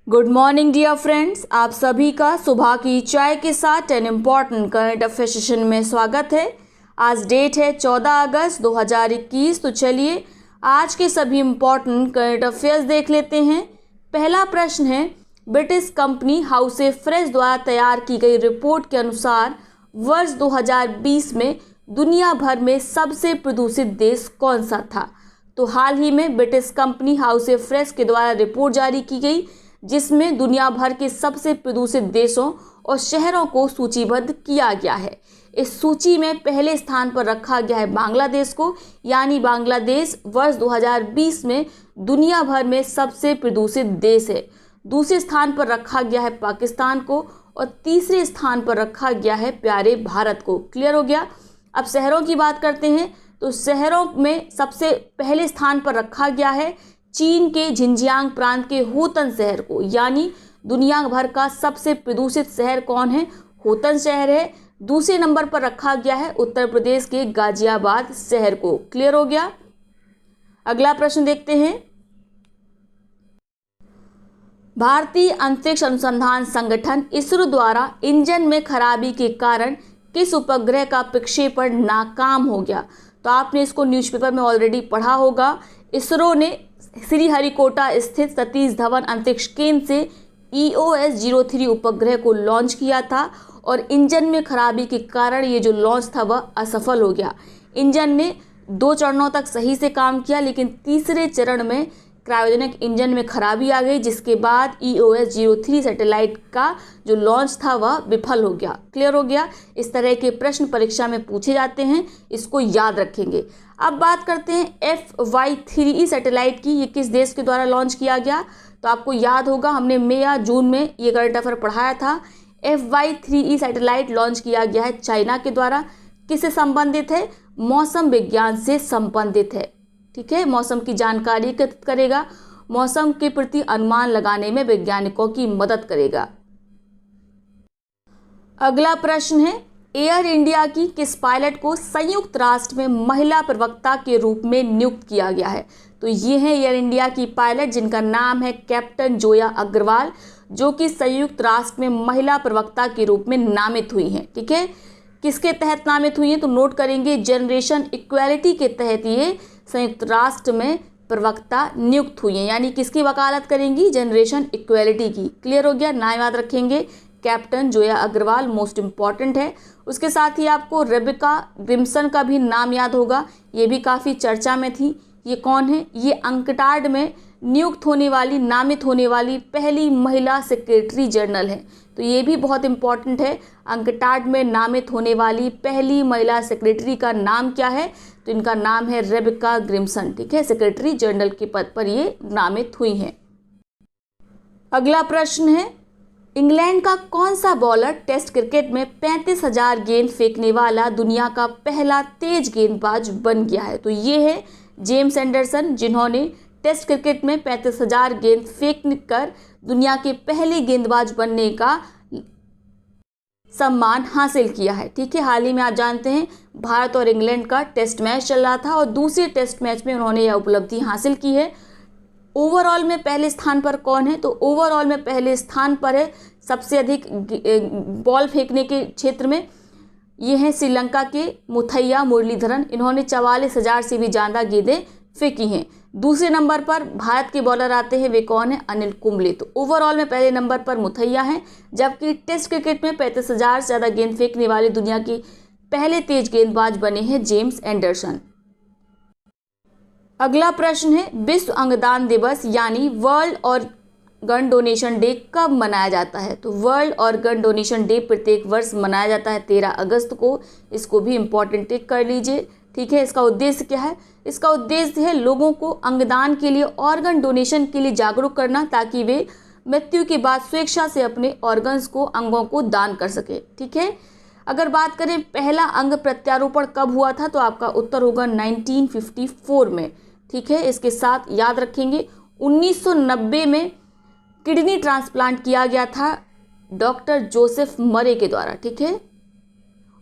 Good morning dear friends, आप सभी का सुबह की चाय के साथ 10 इम्पॉर्टेंट करंट अफेयर सेशन में स्वागत है। आज डेट है 14 अगस्त 2021। तो चलिए आज के सभी इम्पॉर्टेंट करंट अफेयर्स देख लेते हैं। पहला प्रश्न है, ब्रिटिश कंपनी हाउस फ्रेश द्वारा तैयार की गई रिपोर्ट के अनुसार वर्ष 2020 में दुनिया भर में सबसे प्रदूषित देश कौन सा था। तो हाल ही में ब्रिटिश कंपनी हाउस फ्रेश के द्वारा रिपोर्ट जारी की गई जिसमें दुनिया भर के सबसे प्रदूषित देशों और शहरों को सूचीबद्ध किया गया है। इस सूची में पहले स्थान पर रखा गया है बांग्लादेश को, यानी बांग्लादेश वर्ष 2020 में दुनिया भर में सबसे प्रदूषित देश है। दूसरे स्थान पर रखा गया है पाकिस्तान को और तीसरे स्थान पर रखा गया है प्यारे भारत को। क्लियर हो गया। अब शहरों की बात करते हैं तो शहरों में सबसे पहले स्थान पर रखा गया है चीन के झिंजियांग प्रांत के होतन शहर को, यानी दुनिया भर का सबसे प्रदूषित शहर कौन है? होतन शहर है। दूसरे नंबर पर रखा गया है उत्तर प्रदेश के गाजियाबाद शहर को। क्लियर हो गया। अगला प्रश्न देखते हैं। भारतीय अंतरिक्ष अनुसंधान संगठन इसरो द्वारा इंजन में खराबी के कारण किस उपग्रह का प्रक्षेपण नाकाम हो गया? तो आपने इसको न्यूज़पेपर में ऑलरेडी पढ़ा होगा। इसरो ने श्रीहरिकोटा स्थित सतीश धवन अंतरिक्ष केंद्र से EOS-03 उपग्रह को लॉन्च किया था और इंजन में खराबी के कारण ये जो लॉन्च था वह असफल हो गया। इंजन ने 2 चरणों तक सही से काम किया, लेकिन तीसरे चरण में क्रायोजेनिक इंजन में खराबी आ गई, जिसके बाद EOS-03 सैटेलाइट का जो लॉन्च था वह विफल हो गया। क्लियर हो गया। इस तरह के प्रश्न परीक्षा में पूछे जाते हैं, इसको याद रखेंगे। अब बात करते हैं FY-3E सैटेलाइट की। ये किस देश के द्वारा लॉन्च किया गया? तो आपको याद होगा, हमने मई या जून में ये करंट अफेयर पढ़ाया था। FY-3E सैटेलाइट लॉन्च किया गया है चाइना के द्वारा। किससे संबंधित है? मौसम विज्ञान से संबंधित है। ठीक है, मौसम की जानकारी एकत्रित करेगा, मौसम के प्रति अनुमान लगाने में वैज्ञानिकों की मदद करेगा। अगला प्रश्न है, एयर इंडिया की किस पायलट को संयुक्त राष्ट्र में महिला प्रवक्ता के रूप में नियुक्त किया गया है? तो ये है एयर इंडिया की पायलट जिनका नाम है कैप्टन जोया अग्रवाल, जो कि संयुक्त राष्ट्र में महिला प्रवक्ता के रूप में नामित हुई हैं। ठीक है, किसके तहत नामित हुई हैं? तो नोट करेंगे, जनरेशन इक्वालिटी के तहत ये संयुक्त राष्ट्र में प्रवक्ता नियुक्त हुई हैं, यानी किसकी वकालत करेंगी? जनरेशन इक्वालिटी की। क्लियर हो गया। नाम याद रखेंगे, captain Zoya Agarwal most important है। उसके साथ ही आपको रेबेका ग्रिम्सन का भी नाम याद होगा, ये भी काफ़ी चर्चा में थी। ये कौन है? ये अंकटाड में नियुक्त होने वाली, नामित होने वाली पहली महिला सेक्रेटरी जनरल है। तो ये भी बहुत इंपॉर्टेंट है। अंकटाड में नामित होने वाली पहली महिला सेक्रेटरी का नाम क्या है? तो इनका नाम है रेबेका ग्रिम्सन। ठीक है, सेक्रेटरी जनरल के पद पर ये नामित हुई हैं। अगला प्रश्न है, इंग्लैंड का कौन सा बॉलर टेस्ट क्रिकेट में 35,000 गेंद फेंकने वाला दुनिया का पहला तेज गेंदबाज बन गया है? तो ये है जेम्स एंडरसन, जिन्होंने टेस्ट क्रिकेट में 35,000 गेंद फेंक कर दुनिया के पहले गेंदबाज बनने का सम्मान हासिल किया है। ठीक है, हाल ही में आप जानते हैं भारत और इंग्लैंड का टेस्ट मैच चल रहा था और दूसरे टेस्ट मैच में उन्होंने यह उपलब्धि हासिल की है। ओवरऑल में पहले स्थान पर कौन है? तो ओवरऑल में पहले स्थान पर है सबसे अधिक बॉल फेंकने के क्षेत्र में ये हैं श्रीलंका के मुथैया मुरलीधरन, इन्होंने 44,000 से भी ज़्यादा गेंदें फेंकी हैं। दूसरे नंबर पर भारत के बॉलर आते हैं, वे कौन है? अनिल कुंबले। तो ओवरऑल में पहले नंबर पर मुथैया हैं, जबकि टेस्ट क्रिकेट में 35,000 से ज़्यादा गेंद फेंकने वाले दुनिया के पहले तेज गेंदबाज बने हैं जेम्स एंडरसन। अगला प्रश्न है, विश्व अंगदान दिवस यानी वर्ल्ड ऑर्गन डोनेशन डे कब मनाया जाता है? तो वर्ल्ड ऑर्गन डोनेशन डे प्रत्येक वर्ष मनाया जाता है 13 अगस्त को। इसको भी इम्पोर्टेंट टिक कर लीजिए। ठीक है, इसका उद्देश्य क्या है? इसका उद्देश्य है लोगों को अंगदान के लिए, ऑर्गन डोनेशन के लिए जागरूक करना, ताकि वे मृत्यु के बाद स्वेच्छा से अपने ऑर्गन्स को, अंगों को दान कर सके। ठीक है, अगर बात करें पहला अंग प्रत्यारोपण कब हुआ था, तो आपका उत्तर होगा 1954 में। ठीक है, इसके साथ याद रखेंगे 1990 में किडनी ट्रांसप्लांट किया गया था डॉक्टर जोसेफ मरे के द्वारा। ठीक है,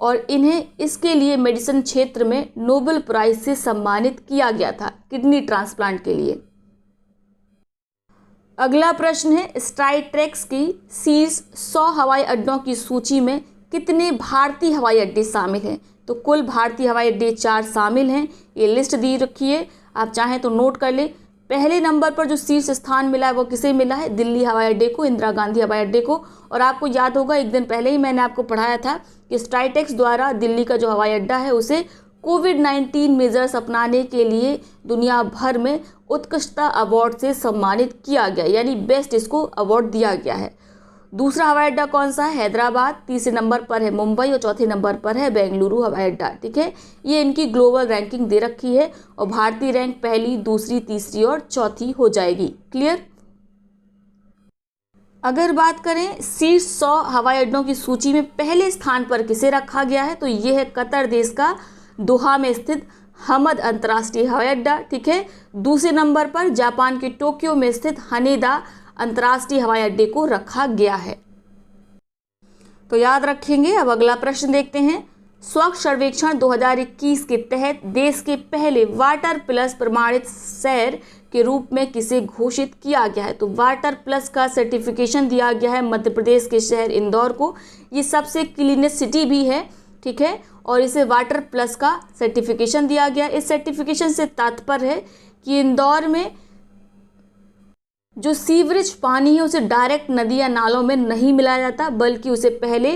और इन्हें इसके लिए मेडिसिन क्षेत्र में नोबेल प्राइज से सम्मानित किया गया था किडनी ट्रांसप्लांट के लिए। अगला प्रश्न है, स्काईट्रैक्स की शीर्ष 100 हवाई अड्डों की सूची में कितने भारतीय हवाई अड्डे शामिल हैं? तो कुल भारतीय हवाई अड्डे 4 शामिल हैं। ये लिस्ट दी रखी है, आप चाहें तो नोट कर लें। पहले नंबर पर जो शीर्ष स्थान मिला है वो किसे मिला है? दिल्ली हवाई अड्डे को, इंदिरा गांधी हवाई अड्डे को। और आपको याद होगा एक दिन पहले ही मैंने आपको पढ़ाया था कि स्काईट्रैक्स द्वारा दिल्ली का जो हवाई अड्डा है उसे कोविड-19 मेजर्स अपनाने के लिए दुनिया भर में उत्कृष्टता अवार्ड से सम्मानित किया गया, यानी बेस्ट इसको अवार्ड दिया गया है। दूसरा हवाई अड्डा कौन सा है? हैदराबाद। तीसरे नंबर पर है मुंबई और चौथे नंबर पर है बेंगलुरु हवाई अड्डा। ठीक है, ये इनकी ग्लोबल रैंकिंग दे रखी है और भारतीय रैंक पहली, दूसरी, तीसरी और चौथी हो जाएगी। क्लियर? अगर बात करें शीर्ष 100 हवाई अड्डों की सूची में पहले स्थान पर किसे रखा गया है, तो ये है कतर देश का दोहा में स्थित हमद अंतर्राष्ट्रीय हवाई अड्डा। ठीक है, दूसरे नंबर पर जापान के टोक्यो में स्थित हनेदा अंतर्राष्ट्रीय हवाई अड्डे को रखा गया है। तो याद रखेंगे। अब अगला प्रश्न देखते हैं। स्वच्छ सर्वेक्षण 2021 के तहत देश के पहले वाटर प्लस प्रमाणित शहर के रूप में किसे घोषित किया गया है? तो वाटर प्लस का सर्टिफिकेशन दिया गया है मध्य प्रदेश के शहर इंदौर को। ये सबसे क्लीनेस्ट सिटी भी है। ठीक है, और इसे वाटर प्लस का सर्टिफिकेशन दिया गया। इस सर्टिफिकेशन से तात्पर्य है कि इंदौर में जो सीवरेज पानी है उसे डायरेक्ट नदी या नालों में नहीं मिलाया जाता, बल्कि उसे पहले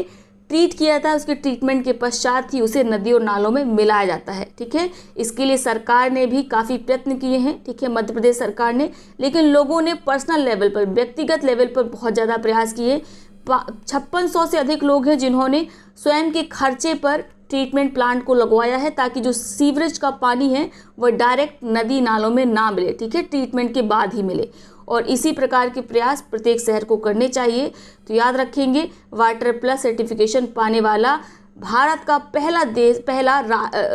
ट्रीट किया जाता है, उसके ट्रीटमेंट के पश्चात ही उसे नदी और नालों में मिलाया जाता है। ठीक है, इसके लिए सरकार ने भी काफ़ी प्रयत्न किए हैं। ठीक है, मध्य प्रदेश सरकार ने, लेकिन लोगों ने पर्सनल लेवल पर, व्यक्तिगत लेवल पर बहुत ज़्यादा प्रयास किए। 5600 से अधिक लोग हैं जिन्होंने स्वयं के खर्चे पर ट्रीटमेंट प्लांट को लगवाया है, ताकि जो सीवरेज का पानी है वह डायरेक्ट नदी नालों में ना मिले। ठीक है, ट्रीटमेंट के बाद ही मिले। और इसी प्रकार के प्रयास प्रत्येक शहर को करने चाहिए। तो याद रखेंगे, वाटर प्लस सर्टिफिकेशन पाने वाला भारत का पहला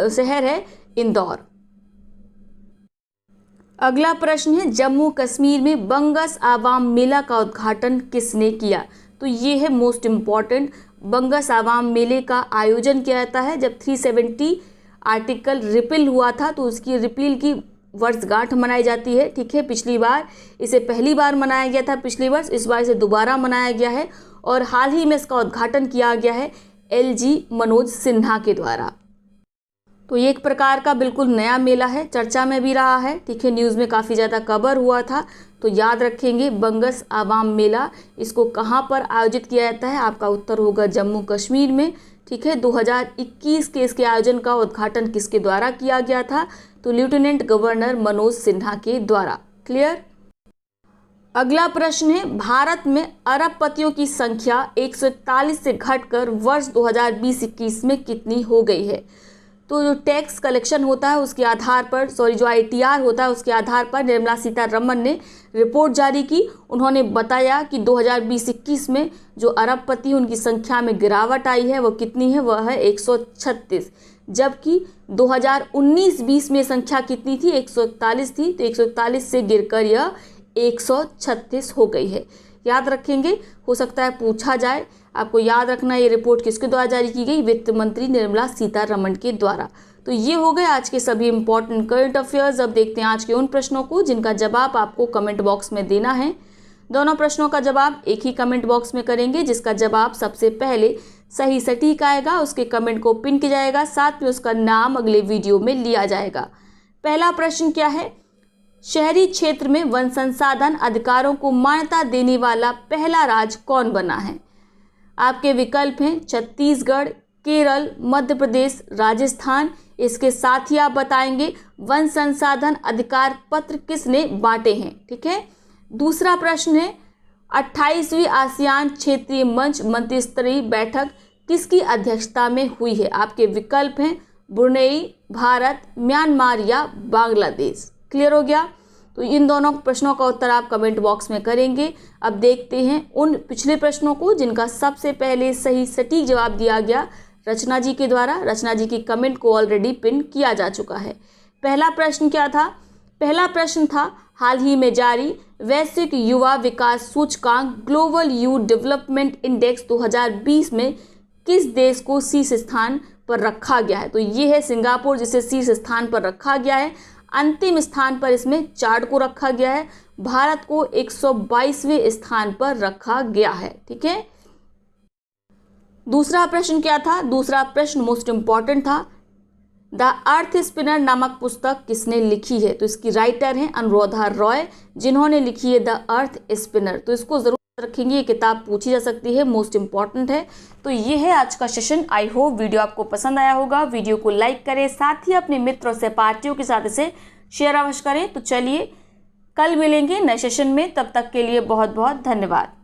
शहर है इंदौर। अगला प्रश्न है, जम्मू कश्मीर में बंगस आवाम मेला का उद्घाटन किसने किया? तो ये है मोस्ट इम्पॉर्टेंट। बंगस आवाम मेले का आयोजन किया जाता है जब 370 आर्टिकल रिपील हुआ था, तो उसकी रिपील की वर्षगांठ मनाई जाती है। ठीक है, पिछली बार इसे पहली बार मनाया गया था पिछले वर्ष, इस बार इसे दोबारा मनाया गया है और हाल ही में इसका उद्घाटन किया गया है LG मनोज सिन्हा के द्वारा। तो ये एक प्रकार का बिल्कुल नया मेला है, चर्चा में भी रहा है। ठीक है, न्यूज़ में काफ़ी ज़्यादा कवर हुआ था। तो याद रखेंगे, बंगस आवाम मेला, इसको कहाँ पर आयोजित किया जाता है? आपका उत्तर होगा जम्मू कश्मीर में। ठीक है, 2021 के इसके आयोजन का उद्घाटन किसके द्वारा किया गया था? तो लेफ्टिनेंट गवर्नर मनोज सिन्हा के द्वारा। क्लियर? अगला प्रश्न है, भारत में अरबपतियों की संख्या 141 से घटकर वर्ष 2020-21 में कितनी हो गई है? तो जो टैक्स कलेक्शन होता है उसके आधार पर, जो ITR होता है उसके आधार पर निर्मला सीतारमण ने रिपोर्ट जारी की। उन्होंने बताया कि 2020-21 में जो अरबपति उनकी संख्या में गिरावट आई है वो कितनी है? वह है 136, जबकि 2019-20 में संख्या कितनी थी? 141 थी। तो 141 से गिरकर यह 136 हो गई है। याद रखेंगे, हो सकता है पूछा जाए। आपको याद रखना, ये रिपोर्ट किसके द्वारा जारी की गई? वित्त मंत्री निर्मला सीतारमण के द्वारा। तो ये हो गए आज के सभी इंपॉर्टेंट करंट अफेयर्स। अब देखते हैं आज के उन प्रश्नों को जिनका जवाब आपको कमेंट बॉक्स में देना है। दोनों प्रश्नों का जवाब एक ही कमेंट बॉक्स में करेंगे। जिसका जवाब सबसे पहले सही सटीक आएगा उसके कमेंट को पिन किया जाएगा, साथ में उसका नाम अगले वीडियो में लिया जाएगा। पहला प्रश्न क्या है? शहरी क्षेत्र में वन संसाधन अधिकारों को मान्यता देने वाला पहला राज्य कौन बना है? आपके विकल्प हैं छत्तीसगढ़, केरल, मध्य प्रदेश, राजस्थान। इसके साथ ही आप बताएंगे वन संसाधन अधिकार पत्र किसने बांटे हैं। ठीक है, दूसरा प्रश्न है 28वीं आसियान क्षेत्रीय मंच मंत्रिस्तरीय बैठक किसकी अध्यक्षता में हुई है? आपके विकल्प हैं ब्रुनेई, भारत, म्यांमार या बांग्लादेश। क्लियर हो गया? तो इन दोनों प्रश्नों का उत्तर आप कमेंट बॉक्स में करेंगे। अब देखते हैं उन पिछले प्रश्नों को जिनका सबसे पहले सही सटीक जवाब दिया गया रचना जी के द्वारा। रचना जी की कमेंट को ऑलरेडी पिन किया जा चुका है। पहला प्रश्न क्या था? पहला प्रश्न था हाल ही में जारी वैश्विक युवा विकास सूचकांक ग्लोबल यूथ डेवलपमेंट इंडेक्स 2020 में किस देश को शीर्ष स्थान पर रखा गया है? तो ये है सिंगापुर, जिसे शीर्ष स्थान पर रखा गया है। अंतिम स्थान पर इसमें चाड को रखा गया है। भारत को 122वें स्थान पर रखा गया है। ठीक है, दूसरा प्रश्न क्या था? दूसरा प्रश्न मोस्ट इंपॉर्टेंट था, द अर्थ स्पिनर नामक पुस्तक किसने लिखी है? तो इसकी राइटर हैं अनुराधा रॉय, जिन्होंने लिखी है द अर्थ स्पिनर। तो इसको जरूर रखेंगे, ये किताब पूछी जा सकती है, मोस्ट इंपॉर्टेंट है। तो ये है आज का सेशन। आई होप वीडियो आपको पसंद आया होगा। वीडियो को लाइक करें, साथ ही अपने मित्रों से, पार्टियों के साथ इसे शेयर अवश्य करें। तो चलिए कल मिलेंगे नए सेशन में, तब तक के लिए बहुत बहुत धन्यवाद।